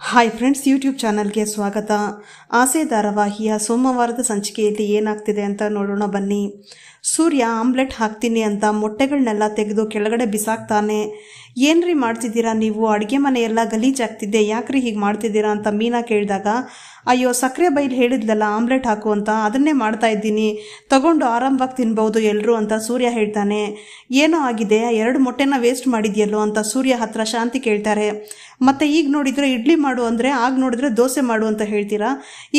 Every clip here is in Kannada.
ಹಾಯ್ ಫ್ರೆಂಡ್ಸ್, ಯೂಟ್ಯೂಬ್ ಚಾನಲ್ಗೆ ಸ್ವಾಗತ. ಆಸೆ ಧಾರಾವಾಹಿಯ ಸೋಮವಾರದ ಸಂಚಿಕೆಯಲ್ಲಿ ಏನಾಗ್ತಿದೆ ಅಂತ ನೋಡೋಣ ಬನ್ನಿ. ಸೂರ್ಯ ಆಮ್ಲೆಟ್ ಹಾಕ್ತೀನಿ ಅಂತ ಮೊಟ್ಟೆಗಳನ್ನೆಲ್ಲ ತೆಗೆದು ಕೆಳಗಡೆ ಬಿಸಾಕ್ತಾನೆ. ಏನ್ರಿ ಮಾಡ್ತಿದ್ದೀರಾ ನೀವು? ಅಡುಗೆ ಮನೆಯೆಲ್ಲ ಗಲೀಜಾಗ್ತಿದ್ದೆ, ಯಾಕ್ರಿ ಹೀಗೆ ಮಾಡ್ತಿದ್ದೀರಾ ಅಂತ ಮೀನಾ ಕೇಳಿದಾಗ, ಅಯ್ಯೋ ಸಕ್ಕರೆ ಬೈಲ್ ಹೇಳಿದ್ಲಲ್ಲ ಆಮ್ಲೆಟ್ ಹಾಕು ಅಂತ, ಅದನ್ನೇ ಮಾಡ್ತಾ ಇದ್ದೀನಿ, ತಗೊಂಡು ಆರಾಮವಾಗಿ ತಿನ್ಬೋದು ಎಲ್ಲರೂ ಅಂತ ಸೂರ್ಯ ಹೇಳ್ತಾನೆ. ಏನೋ ಆಗಿದೆ, 2 ಮೊಟ್ಟೆನ ವೇಸ್ಟ್ ಮಾಡಿದ್ಯಲ್ಲೋ ಅಂತ ಸೂರ್ಯ ಹತ್ರ ಶಾಂತಿ ಕೇಳ್ತಾರೆ. ಮತ್ತು ಈಗ ನೋಡಿದರೆ ಇಡ್ಲಿ ಮಾಡು ಅಂದರೆ, ಆಗ ನೋಡಿದ್ರೆ ದೋಸೆ ಮಾಡು ಅಂತ ಹೇಳ್ತೀರಾ,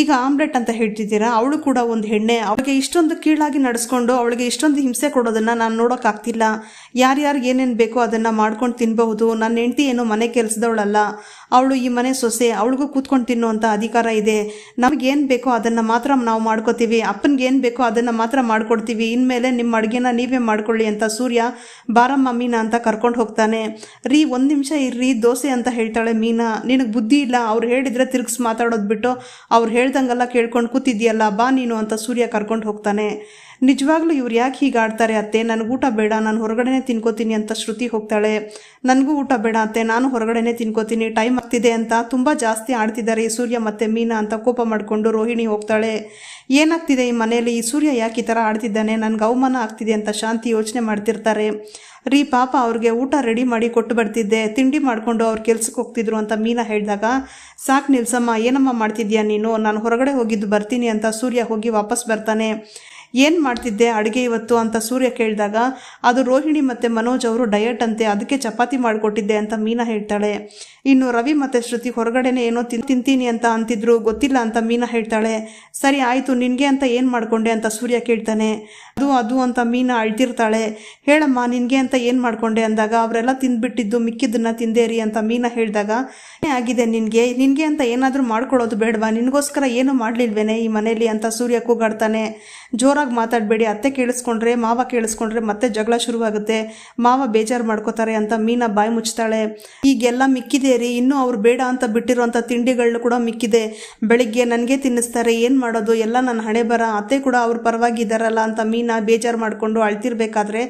ಈಗ ಆಮ್ಲೆಟ್ ಅಂತ ಹೇಳ್ತಿದ್ದೀರಾ. ಅವಳು ಕೂಡ ಒಂದು ಹೆಣ್ಣೆ, ಅವಳಿಗೆ ಇಷ್ಟೊಂದು ಕೀಳಾಗಿ ನಡೆಸ್ಕೊಂಡು ಅವಳಿಗೆ ಇಷ್ಟೊಂದು ಹಿಂಸೆ ಕೊಡೋದನ್ನು ನಾನು ನೋಡೋಕ್ಕಾಗ್ತಿಲ್ಲ. ಯಾರ್ಯಾರಿಗೆ ಏನೇನು ಬೇಕೋ ಅದನ್ನು ಮಾಡ್ಕೊಂಡು ತಿನ್ಬಹುದು. ನನ್ನ ಹೆಂಡತಿ ಏನು ಮನೆ ಕೆಲಸದವಳಲ್ಲ, ಅವಳು ಈ ಮನೆ ಸೊಸೆ, ಅವಳಿಗೂ ಕೂತ್ಕೊಂಡು ತಿನ್ನುವಂಥ ಅಧಿಕಾರ ಇದೆ. ನಮಗೇನು ಬೇಕೋ ಅದನ್ನು ಮಾತ್ರ ನಾವು ಮಾಡ್ಕೋತೀವಿ, ಅಪ್ಪನಿಗೆ ಏನು ಬೇಕೋ ಅದನ್ನು ಮಾತ್ರ ಮಾಡ್ಕೊಡ್ತೀವಿ, ಇನ್ಮೇಲೆ ನಿಮ್ಮ ಅಡುಗೆನ ನೀವೇ ಮಾಡ್ಕೊಳ್ಳಿ ಅಂತ ಸೂರ್ಯ ಬಾರಮ್ಮ ಮೀನಾ ಅಂತ ಕರ್ಕೊಂಡು ಹೋಗ್ತಾನೆ. ರೀ 1 ನಿಮಿಷ ಇರ್ರಿ, ದೋಸೆ ಅಂತ ಹೇಳ್ತಾಳೆ ಮೀನಾ. ನಿನಗೆ ಬುದ್ಧಿ ಇಲ್ಲ, ಅವ್ರು ಹೇಳಿದರೆ ತಿರ್ಗಿಸ್ ಮಾತಾಡೋದು ಬಿಟ್ಟು ಅವ್ರು ಹೇಳ್ದಂಗೆಲ್ಲ ಕೇಳ್ಕೊಂಡು ಕೂತಿದ್ಯಲ್ಲ, ಬಾ ನೀನು ಅಂತ ಸೂರ್ಯ ಕರ್ಕೊಂಡು ಹೋಗ್ತಾನೆ. ನಿಜವಾಗ್ಲೂ ಇವ್ರು ಯಾಕೆ ಹೀಗೆ ಆಡ್ತಾರೆ ಅತ್ತೆ? ನನಗೆ ಊಟ ಬೇಡ, ನಾನು ಹೊರಗಡೆನೇ ತಿನ್ಕೋತೀನಿ ಅಂತ ಶ್ರುತಿ ಹೋಗ್ತಾಳೆ. ನನಗೂ ಊಟ ಬೇಡ ಅತ್ತೆ, ನಾನು ಹೊರಗಡೆನೇ ತಿನ್ಕೋತೀನಿ, ಟೈಮ್ ಆಗ್ತಿದೆ ಅಂತ ತುಂಬ ಜಾಸ್ತಿ ಆಡ್ತಿದ್ದಾರೆ ಈ ಸೂರ್ಯ ಮತ್ತು ಮೀನಾ ಅಂತ ಕೋಪ ಮಾಡಿಕೊಂಡು ರೋಹಿಣಿ ಹೋಗ್ತಾಳೆ. ಏನಾಗ್ತಿದೆ ಈ ಮನೆಯಲ್ಲಿ? ಈ ಸೂರ್ಯ ಯಾಕೆ ಈ ಥರ ಆಡ್ತಿದ್ದಾನೆ, ನನಗೆ ಅವಮಾನ ಆಗ್ತಿದೆ ಅಂತ ಶಾಂತಿ ಯೋಚನೆ ಮಾಡ್ತಿರ್ತಾರೆ. ರೀ ಪಾಪ ಅವ್ರಿಗೆ ಊಟ ರೆಡಿ ಮಾಡಿ ಕೊಟ್ಟು ಬರ್ತಿದ್ದೆ, ತಿಂಡಿ ಮಾಡಿಕೊಂಡು ಅವ್ರು ಕೆಲ್ಸಕ್ಕೆ ಹೋಗ್ತಿದ್ರು ಅಂತ ಮೀನಾ ಹೇಳಿದಾಗ, ಸಾಕು ನಿಲ್ಸಮ್ಮ, ಏನಮ್ಮ ಮಾಡ್ತಿದ್ಯಾ ನೀನು, ನಾನು ಹೊರಗಡೆ ಹೋಗಿದ್ದು ಬರ್ತೀನಿ ಅಂತ ಸೂರ್ಯ ಹೋಗಿ ವಾಪಸ್ ಬರ್ತಾನೆ. ಏನು ಮಾಡ್ತಿದ್ದೆ ಅಡುಗೆ ಇವತ್ತು ಅಂತ ಸೂರ್ಯ ಕೇಳಿದಾಗ, ಅದು ರೋಹಿಣಿ ಮತ್ತು ಮನೋಜ್ ಅವರು ಡಯಟ್ ಅಂತೆ, ಅದಕ್ಕೆ ಚಪಾತಿ ಮಾಡಿಕೊಟ್ಟಿದ್ದೆ ಅಂತ ಮೀನಾ ಹೇಳ್ತಾಳೆ. ಇನ್ನು ರವಿ ಮತ್ತು ಶ್ರುತಿ ಹೊರಗಡೆನೇ ಏನೋ ತಿಂತೀನಿ ಅಂತ ಅಂತಿದ್ರು, ಗೊತ್ತಿಲ್ಲ ಅಂತ ಮೀನಾ ಹೇಳ್ತಾಳೆ. ಸರಿ ಆಯಿತು, ನಿನಗೆ ಅಂತ ಏನು ಮಾಡಿಕೊಂಡೆ ಅಂತ ಸೂರ್ಯ ಕೇಳ್ತಾನೆ. ಅದು ಅಂತ ಮೀನಾ ಅಳ್ತಿರ್ತಾಳೆ. ಹೇಳಮ್ಮ ನಿನಗೆ ಅಂತ ಏನು ಮಾಡಿಕೊಂಡೆ ಅಂದಾಗ, ಅವರೆಲ್ಲ ತಿಂದ್ಬಿಟ್ಟಿದ್ದು ಮಿಕ್ಕಿದ್ದನ್ನು ತಿಂದೇರಿ ಅಂತ ಮೀನಾ ಹೇಳಿದಾಗ, ಆಗಿದೆ ನಿನಗೆ ಅಂತ ಏನಾದರೂ ಮಾಡ್ಕೊಳ್ಳೋದು ಬೇಡವಾ, ನಿನಗೋಸ್ಕರ ಏನು ಮಾಡಲಿಲ್ವೇನೆ ಈ ಮನೇಲಿ ಅಂತ ಸೂರ್ಯ ಕೂಗಾಡ್ತಾನೆ. ಜೋರಾಗಿ ಮಾತಾಡಬೇಡಿ, ಅತ್ತೆ ಕೇಳಿಸ್ಕೊಂಡ್ರೆ ಮಾವ ಕೇಳಿಸ್ಕೊಂಡ್ರೆ ಮತ್ತೆ ಜಗಳ ಶುರುವಾಗುತ್ತೆ, ಮಾವ ಬೇಜಾರು ಮಾಡ್ಕೋತಾರೆ ಅಂತ ಮೀನಾ ಬಾಯಿ ಮುಚ್ತಾಳೆ. ಈಗೆಲ್ಲ ಮಿಕ್ಕಿದೆ ರೀ, ಇನ್ನೂ ಅವ್ರು ಬೇಡ ಅಂತ ಬಿಟ್ಟಿರೋಂಥ ತಿಂಡಿಗಳು ಕೂಡ ಮಿಕ್ಕಿದೆ, ಬೆಳಿಗ್ಗೆ ನನಗೆ ತಿನ್ನಿಸ್ತಾರೆ, ಏನು ಮಾಡೋದು, ಎಲ್ಲ ನನ್ನ ಹಣೆ ಬರ, ಅತ್ತೆ ಕೂಡ ಅವ್ರ ಪರವಾಗಿ ಇದ್ದಾರಲ್ಲ ಅಂತ ಮೀನಾ ಬೇಜಾರು ಮಾಡಿಕೊಂಡು ಅಳ್ತಿರ್ಬೇಕಾದ್ರೆ,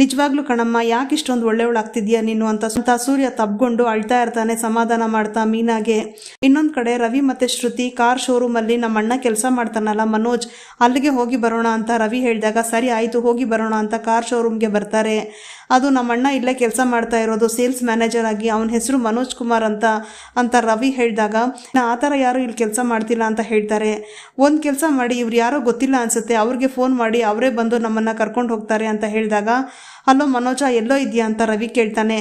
ನಿಜವಾಗ್ಲೂ ಕಣಮ್ಮ ಯಾಕೆ ಇಷ್ಟೊಂದು ಒಳ್ಳೆಯವಳಾಗ್ತಿದ್ಯಾ ನೀನು ಅಂತ ಸೂರ್ಯ ತಬ್ಕೊಂಡು ಅಳ್ತಾ ಇರ್ತಾನೆ ಸಮಾಧಾನ ಮಾಡ್ತಾ ಮೀನಾಗೆ. ಇನ್ನೊಂದು ಕಡೆ ರವಿ ಮತ್ತು ಶ್ರುತಿ ಕಾರ್ ಶೋರೂಮಲ್ಲಿ ನಮ್ಮ ಅಣ್ಣ ಕೆಲಸ ಮಾಡ್ತಾನಲ್ಲ ಮನೋಜ್, ಅಲ್ಲಿಗೆ ಹೋಗಿ ಬರೋಣ ಅಂತ ರವಿ ಹೇಳಿದಾಗ, ಸರಿ ಆಯಿತು ಹೋಗಿ ಬರೋಣ ಅಂತ ಕಾರ್ ಶೋರೂಮ್ಗೆ ಬರ್ತಾರೆ. ಅದು ನಮ್ಮ ಅಣ್ಣ ಇಲ್ಲೇ ಕೆಲಸ ಮಾಡ್ತಾ ಇರೋದು ಸೇಲ್ಸ್ ಮ್ಯಾನೇಜರ್ ಆಗಿ, ಅವನ ಹೆಸರು ಮನೋಜ್ ಕುಮಾರ್ ಅಂತ ರವಿ ಹೇಳಿದಾಗ, ಆ ಥರ ಯಾರು ಇಲ್ಲಿ ಕೆಲಸ ಮಾಡ್ತಿಲ್ಲ ಅಂತ ಹೇಳ್ತಾರೆ. ಒಂದು ಕೆಲಸ ಮಾಡಿ, ಇವ್ರು ಯಾರೋ ಗೊತ್ತಿಲ್ಲ ಅನಿಸುತ್ತೆ, ಅವ್ರಿಗೆ ಫೋನ್ ಮಾಡಿ ಅವರೇ ಬಂದು ನಮ್ಮನ್ನು ಕರ್ಕೊಂಡು ಹೋಗ್ತಾರೆ ಅಂತ ಹೇಳಿದಾಗ, ಹಲೋ ಮನೋಜ ಎಲ್ಲೋ ಇದೆಯಾ ಅಂತ ರವಿ ಕೇಳ್ತಾನೆ.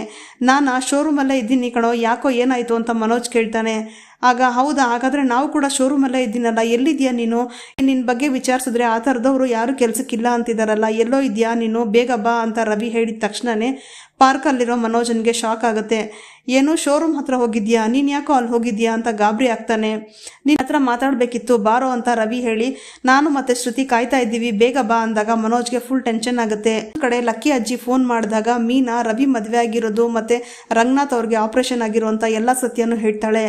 ನಾನು ಶೋರೂಮಲ್ಲೇ ಇದ್ದೀನಿ ಕಣೋ, ಯಾಕೋ ಏನಾಯಿತು ಅಂತ ಮನೋಜ್ ಕೇಳ್ತಾನೆ. ಆಗ ಹೌದಾ, ಹಾಗಾದರೆ ನಾವು ಕೂಡ ಶೋರೂಮಲ್ಲೇ ಇದ್ದೀನಲ್ಲ, ಎಲ್ಲಿದೆಯಾ ನೀನು, ನಿನ್ನ ಬಗ್ಗೆ ವಿಚಾರಿಸಿದ್ರೆ ಆ ಥರದವರು ಯಾರು ಕೆಲಸಕ್ಕಿಲ್ಲ ಅಂತಿದ್ದಾರಲ್ಲ, ಎಲ್ಲೋ ಇದೆಯಾ ನೀನು, ಬೇಗ ಬಾ ಅಂತ ರವಿ ಹೇಳಿದ ತಕ್ಷಣವೇ ಪಾರ್ಕಲ್ಲಿರೋ ಮನೋಜನ್ಗೆ ಶಾಕ್ ಆಗುತ್ತೆ. ಏನು ಶೋರೂಮ್ ಹತ್ರ ಹೋಗಿದ್ಯಾ, ನೀನು ಯಾಕೋ ಅಲ್ಲಿ ಹೋಗಿದ್ಯಾ ಅಂತ ಗಾಬರಿ ಆಗ್ತಾನೆ. ನಿನ್ನ ಹತ್ರ ಮಾತಾಡಬೇಕಿತ್ತು, ಬಾರೋ ಅಂತ ರವಿ ಹೇಳಿ, ನಾನು ಮತ್ತು ಶ್ರುತಿ ಕಾಯ್ತಾ ಇದ್ದೀವಿ, ಬೇಗ ಬಾ ಅಂದಾಗ ಮನೋಜ್ಗೆ ಫುಲ್ ಟೆನ್ಷನ್ ಆಗುತ್ತೆ. ಕಡೆ ಲಕ್ಕಿ ಅಜ್ಜಿ ಫೋನ್ ಮಾಡಿದಾಗ ಮೀನಾ ರವಿ ಮದುವೆ ಆಗಿರೋದು ಮತ್ತು ರಂಗನಾಥ್ ಅವ್ರಿಗೆ ಆಪ್ರೇಷನ್ ಆಗಿರೋಂಥ ಎಲ್ಲ ಸತ್ಯನೂ ಹೇಳ್ತಾಳೆ.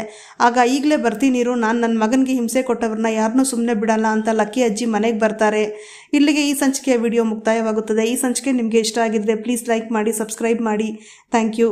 ಆಗ ಈಗಲೇ ಬರ್ತೀನಿರು, ನಾನು ನನ್ನ ಮಗನಿಗೆ ಹಿಂಸೆ ಕೊಟ್ಟವ್ರನ್ನ ಯಾರನ್ನೂ ಸುಮ್ಮನೆ ಬಿಡಲ್ಲ ಅಂತ ಲಕ್ಕಿ ಅಜ್ಜಿ ಮನೆಗೆ ಬರ್ತಾರೆ. ಇಲ್ಲಿಗೆ ಈ ಸಂಚಿಕೆಯ ವಿಡಿಯೋ ಮುಕ್ತಾಯವಾಗುತ್ತದೆ. ಈ ಸಂಚಿಕೆ ನಿಮಗೆ ಇಷ್ಟ ಆಗಿದ್ರೆ ಪ್ಲೀಸ್ ಲೈಕ್ ಮಾಡಿ, ಸಬ್ಸ್ಕ್ರೈಬ್ ಮಾಡಿ. Thank you.